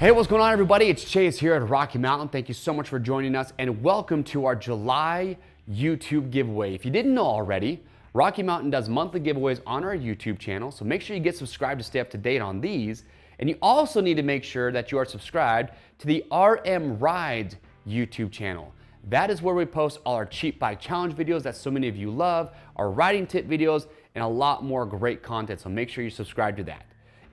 Hey, what's going on, everybody? It's Chase here at Rocky Mountain. Thank you so much for joining us, and welcome to our July YouTube giveaway. If you didn't know already, Rocky Mountain does monthly giveaways on our YouTube channel, so make sure you get subscribed to stay up to date on these. And you also need to make sure that you are subscribed to the RM Rides YouTube channel. That is where we post all our cheap bike challenge videos that so many of you love, our riding tip videos, and a lot more great content, so make sure you subscribe to that.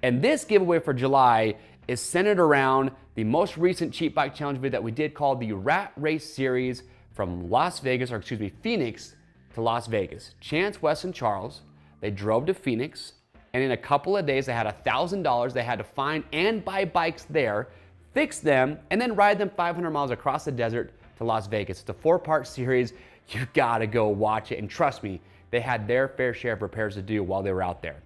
And this giveaway for July is centered around the most recent cheap bike challenge video that we did called the Rat Race series from Phoenix to Las Vegas. Chance, Wes, and Charles, they drove to Phoenix, and in a couple of days they had $1,000. They had to find and buy bikes there, fix them, and then ride them 500 miles across the desert to Las Vegas. It's a 4-part series. You gotta go watch it, and trust me, they had their fair share of repairs to do while they were out there.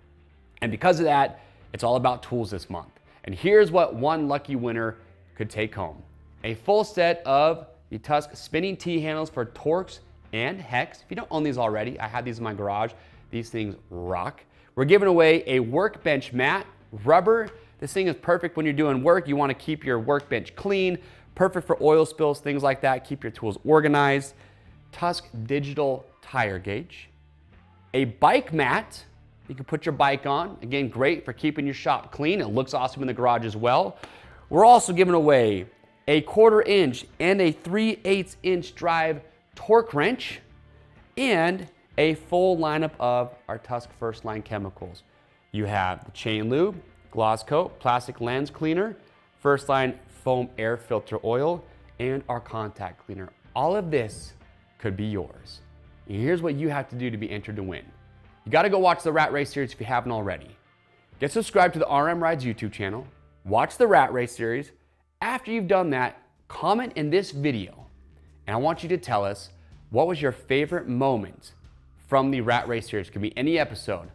And because of that, it's all about tools this month. And here's what one lucky winner could take home. A full set of the Tusk spinning T-handles for Torx and Hex. If you don't own these already, I have these in my garage. These things rock. We're giving away a workbench mat, rubber. This thing is perfect when you're doing work. You want to keep your workbench clean, perfect for oil spills, things like that. Keep your tools organized. Tusk digital tire gauge. A bike mat. You can put your bike on. Again, great for keeping your shop clean. It looks awesome in the garage as well. We're also giving away a 1/4 inch and a 3/8 inch drive torque wrench and a full lineup of our Tusk First Line chemicals. You have the chain lube, gloss coat, plastic lens cleaner, First Line foam air filter oil, and our contact cleaner. All of this could be yours. And here's what you have to do to be entered to win. You gotta go watch the Rat Race series if you haven't already. Get subscribed to the RM Rides YouTube channel, watch the Rat Race series. After you've done that, comment in this video, and I want you to tell us what was your favorite moment from the Rat Race series. It could be any episode.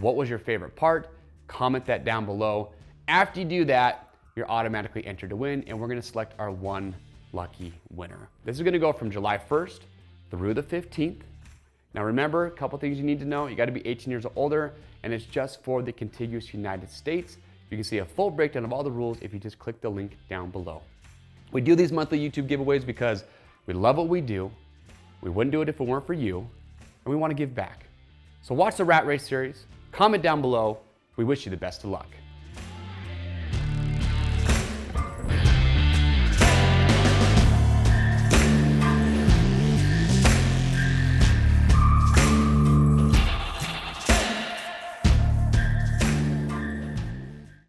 What was your favorite part? Comment that down below. After you do that, you're automatically entered to win, and we're gonna select our one lucky winner. This is gonna go from July 1st through the 15th. Now remember, a couple things you need to know. You gotta be 18 years or older, and it's just for the contiguous United States. You can see a full breakdown of all the rules if you just click the link down below. We do these monthly YouTube giveaways because we love what we do. We wouldn't do it if it weren't for you, and we wanna give back. So watch the Rat Race series, comment down below. We wish you the best of luck.